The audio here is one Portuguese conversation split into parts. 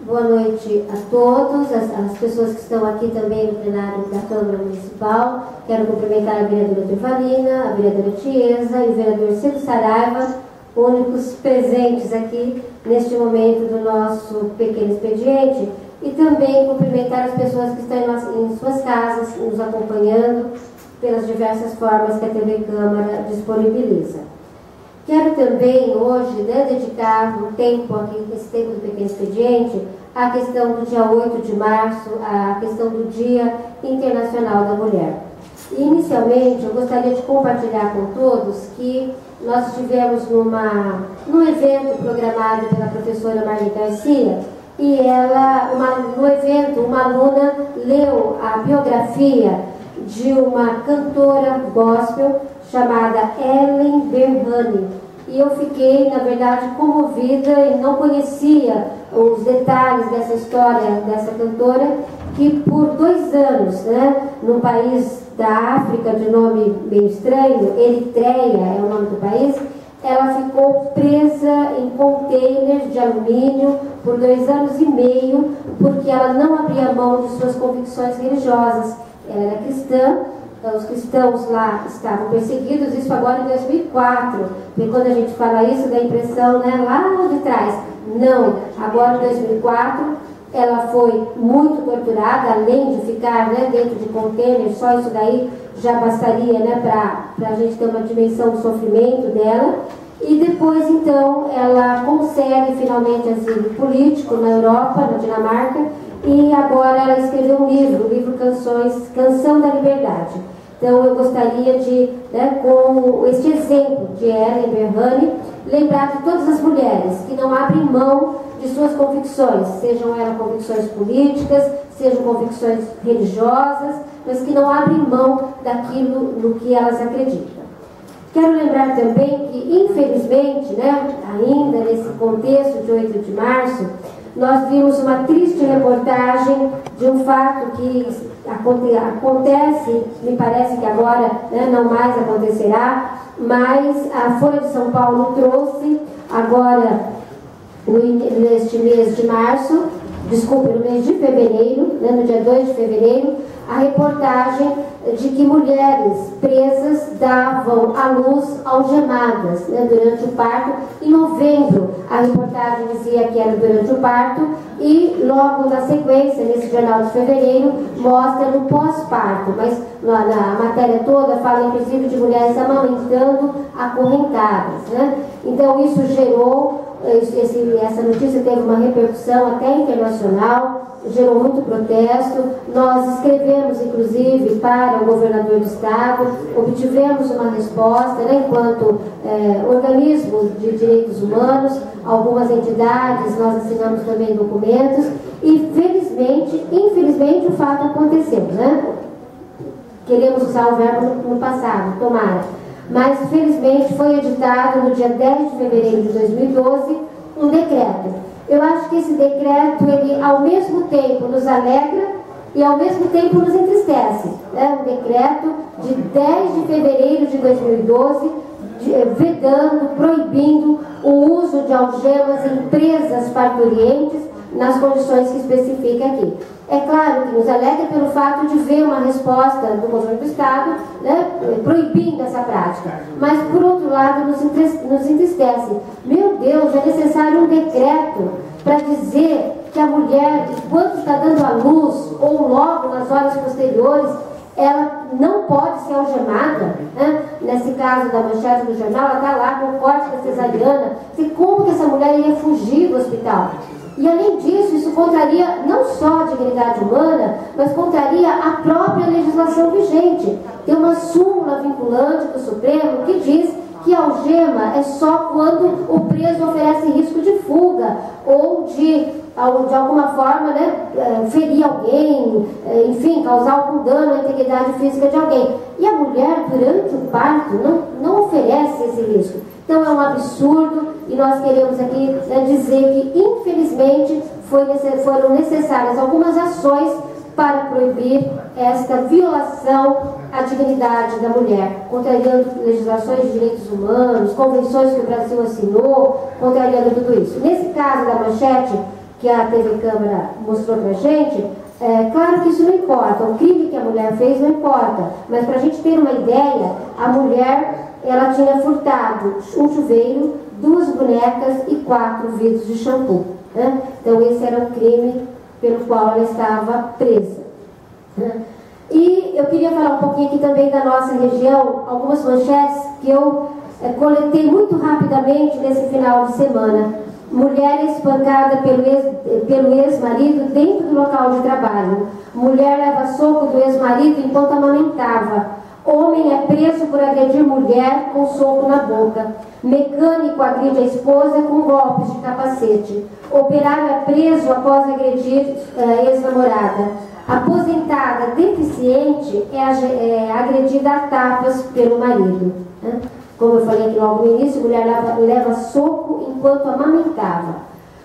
Boa noite a todos, as pessoas que estão aqui também no plenário da Câmara Municipal. Quero cumprimentar a vereadora Turvalina, a vereadora Tiesa e o vereador Ciro Saraiva, únicos presentes aqui neste momento do nosso pequeno expediente. E também cumprimentar as pessoas que estão em suas casas, nos acompanhando pelas diversas formas que a TV Câmara disponibiliza. Quero também hoje dedicar um tempo aqui, esse tempo do pequeno expediente, à questão do dia 8 de março, à questão do Dia Internacional da Mulher. E, inicialmente, eu gostaria de compartilhar com todos que nós estivemos num evento programado pela professora Marli Garcia, e no evento, uma aluna leu a biografia de uma cantora gospel chamada Ellen Berhane. E eu fiquei, na verdade, comovida e não conhecia os detalhes dessa história dessa cantora, que por 2 anos, num país da África de nome meio estranho, Eritreia é o nome do país, ela ficou presa em containers de alumínio por 2 anos e meio, porque ela não abria mão de suas convicções religiosas. Ela era cristã. Os cristãos lá estavam perseguidos, isso agora em 2004, porque quando a gente fala isso dá a impressão, lá de trás. Não, agora em 2004 ela foi muito torturada, além de ficar dentro de containers, só isso daí já bastaria para a gente ter uma dimensão do sofrimento dela. E depois, então, ela consegue finalmente asilo político na Europa, na Dinamarca, e agora ela escreveu um livro, o livro Canção da Liberdade. Então eu gostaria de, com este exemplo de Ellen Berhane, lembrar de todas as mulheres que não abrem mão de suas convicções, sejam elas convicções políticas, sejam convicções religiosas, mas que não abrem mão daquilo no que elas acreditam. Quero lembrar também que, infelizmente, ainda nesse contexto de 8 de março, nós vimos uma triste reportagem de um fato que acontece, me parece que agora não mais acontecerá, mas a Folha de São Paulo trouxe agora, neste mês de março, no mês de fevereiro, no dia 2 de fevereiro, a reportagem de que mulheres presas davam à luz algemadas durante o parto. Em novembro, a reportagem dizia que era durante o parto, e logo na sequência, nesse jornal de fevereiro, mostra no pós-parto, mas na matéria toda fala inclusive de mulheres amamentando acorrentadas. Então isso gerou, essa notícia teve uma repercussão até internacional, gerou muito protesto. Nós escrevemos, inclusive, para o governador do estado, obtivemos uma resposta, enquanto organismo de direitos humanos, algumas entidades, nós assinamos também documentos, e infelizmente o fato aconteceu, Queremos usar o verbo no passado, tomara. Mas, felizmente, foi editado no dia 10 de fevereiro de 2012 um decreto. Eu acho que esse decreto, ele ao mesmo tempo nos alegra e ao mesmo tempo nos entristece. Um decreto de 10 de fevereiro de 2012, vedando, proibindo o uso de algemas em presas parturientes nas condições que especifica aqui. É claro que nos alegra pelo fato de ver uma resposta do governo do estado, proibindo essa prática, mas por outro lado nos entristece. Meu Deus, é necessário um decreto para dizer que a mulher, enquanto está dando à luz ou logo nas horas posteriores, ela não pode ser algemada. Nesse caso da manchete do jornal, ela está lá com o corte da cesariana. E como que essa mulher ia fugir do hospital? E além disso, isso contraria não só a dignidade humana, mas contraria a própria legislação vigente. Tem uma súmula vinculante do Supremo que diz que a algema é só quando o preso oferece risco de fuga ou de alguma forma ferir alguém, enfim, causar algum dano à integridade física de alguém. E a mulher, durante o parto, não oferece esse risco. Então é um absurdo, e nós queremos aqui dizer que, infelizmente, foram necessárias algumas ações para proibir esta violação à dignidade da mulher, contrariando legislações de direitos humanos, convenções que o Brasil assinou, contrariando tudo isso. Nesse caso da manchete, que a TV Câmara mostrou pra gente, claro que isso não importa, o crime que a mulher fez não importa, mas para a gente ter uma ideia, a mulher, ela tinha furtado um chuveiro, 2 bonecas e 4 vidros de shampoo, né? Então esse era o crime pelo qual ela estava presa, né? E eu queria falar um pouquinho aqui também da nossa região, algumas manchetes que eu coletei muito rapidamente nesse final de semana. Mulher espancada pelo ex-marido dentro do local de trabalho. Mulher leva soco do ex-marido enquanto amamentava. Homem é preso por agredir mulher com soco na boca. Mecânico agride a esposa com golpes de capacete. Operário é preso após agredir ex-namorada. Aposentada deficiente é agredida a tapas pelo marido, né? Como eu falei aqui logo no início, mulher leva soco enquanto amamentava.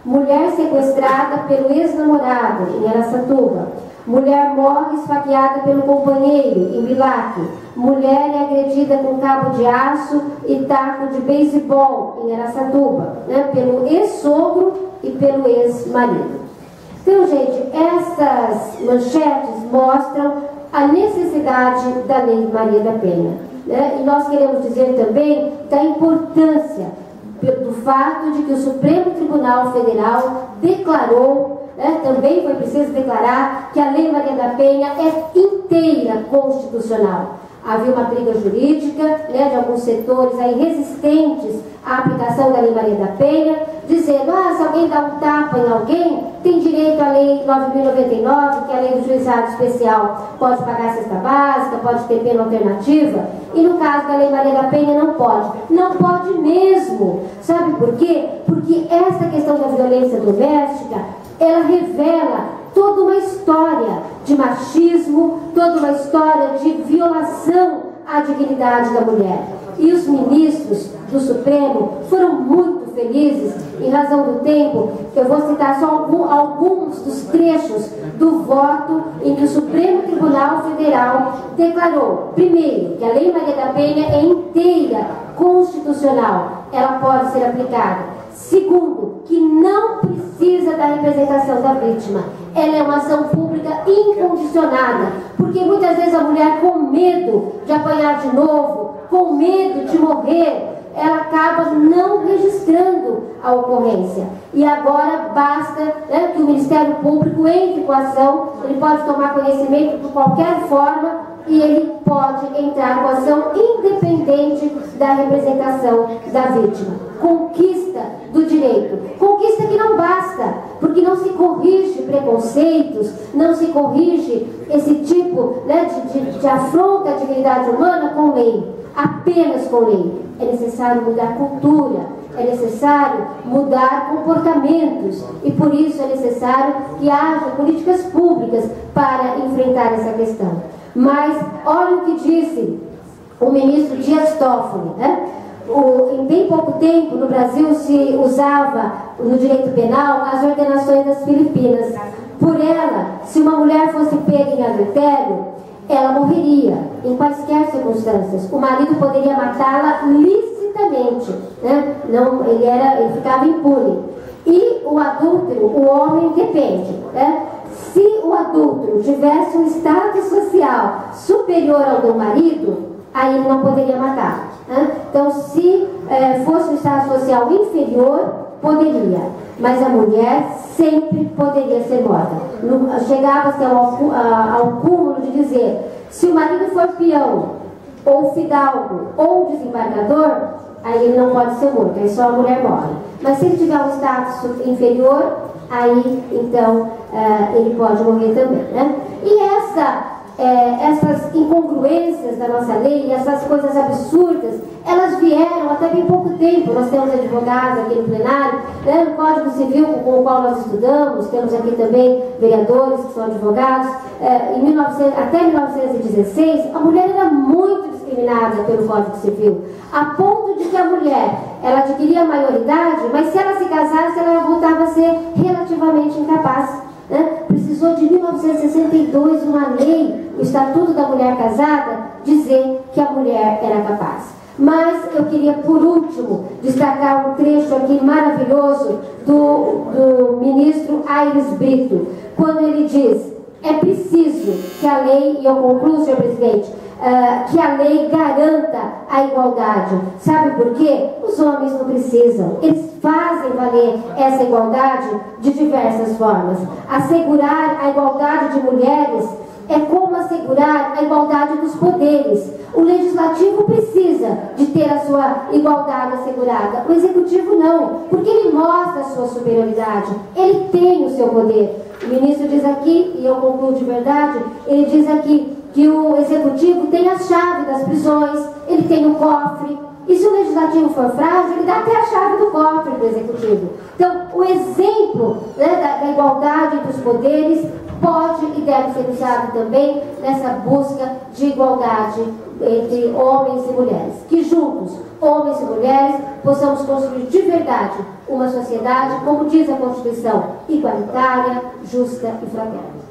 Mulher sequestrada pelo ex-namorado em Araçatuba. Mulher morre esfaqueada pelo companheiro em Bilac. Mulher é agredida com cabo de aço e taco de beisebol em Araçatuba, né? Pelo ex-sogro e pelo ex-marido. Então, gente, essas manchetes mostram a necessidade da Lei Maria da Penha, né? E nós queremos dizer também da importância do fato de que o Supremo Tribunal Federal declarou, né, também foi preciso declarar, que a Lei Maria da Penha é inteira constitucional. Havia uma briga jurídica, né, de alguns setores aí resistentes à aplicação da Lei Maria da Penha, dizendo, se alguém dá um tapa em alguém, tem direito à Lei 9.099, que é a Lei do Juizado Especial, pode pagar a cesta básica, pode ter pena alternativa, e no caso da Lei Maria da Penha não pode. Não pode mesmo. Sabe por quê? Porque essa questão da violência doméstica, ela revela toda uma história de machismo, toda uma história de violação à dignidade da mulher. E os ministros do Supremo foram muito felizes, em razão do tempo, eu vou citar só alguns dos trechos do voto em que o Supremo Tribunal Federal declarou, primeiro, que a Lei Maria da Penha é inteira constitucional, ela pode ser aplicada. Segundo, que não precisa da representação da vítima. Ela é uma ação pública incondicionada, porque muitas vezes a mulher, com medo de apanhar de novo, com medo de morrer, ela acaba não registrando a ocorrência. E agora basta, né, que o Ministério Público entre com a ação, ele pode tomar conhecimento de qualquer forma e ele pode entrar com a ação independente da representação da vítima. Conquista do direito. Conquista que não basta, porque não se corrige preconceitos, não se corrige esse tipo, né, de afronta à dignidade humana com lei, apenas com lei. É necessário mudar cultura, é necessário mudar comportamentos e por isso é necessário que haja políticas públicas para enfrentar essa questão. Mas olha o que disse o ministro Dias Toffoli, né? Em bem pouco tempo no Brasil se usava no direito penal as ordenações das Filipinas. Por ela, se uma mulher fosse pega em adultério, ela morreria em quaisquer circunstâncias. O marido poderia matá-la licitamente, né? Não, ele ficava impune. E o adúltero, o homem, depende, né? Se o adúltero tivesse um status social superior ao do marido, aí ele não poderia matar, né? Então, se fosse um status social inferior, poderia. Mas a mulher sempre poderia ser morta. Chegava-se ao cúmulo de dizer, se o marido for peão, ou fidalgo, ou desembargador, aí ele não pode ser morto, aí só a mulher morre. Mas se ele tiver um status inferior, aí então ele pode morrer também, né? E essas incongruências da nossa lei, essas coisas absurdas, elas vieram até bem pouco tempo. Nós temos advogados aqui no plenário, né, no Código Civil com o qual nós estudamos, temos aqui também vereadores que são advogados. Até 1916, a mulher era muito discriminada pelo Código Civil, a ponto de que a mulher, ela adquiria a maioridade, mas se ela se casasse, ela voltava a ser relativamente incapaz, né? Precisou de 1962 uma lei, o Estatuto da Mulher Casada, dizer que a mulher era capaz. Mas eu queria, por último, destacar um trecho aqui maravilhoso do ministro Aires Brito, quando ele diz: é preciso que a lei, e eu concluo, senhor presidente, que a lei garanta a igualdade. Sabe por quê? Os homens não precisam. Eles fazem valer essa igualdade de diversas formas. Assegurar a igualdade de mulheres é como assegurar a igualdade dos poderes. O legislativo precisa de ter a sua igualdade assegurada. O executivo não, porque ele mostra a sua superioridade. Ele tem o seu poder. O ministro diz aqui, e eu concluo de verdade, ele diz aqui que o executivo tem a chave das prisões, ele tem o cofre. E se o legislativo for frágil, ele dá até a chave do cofre para o executivo. Então, o exemplo, né, da igualdade entre os poderes pode e deve ser usado também nessa busca de igualdade entre homens e mulheres. Que juntos, homens e mulheres, possamos construir de verdade uma sociedade, como diz a Constituição, igualitária, justa e fraterna.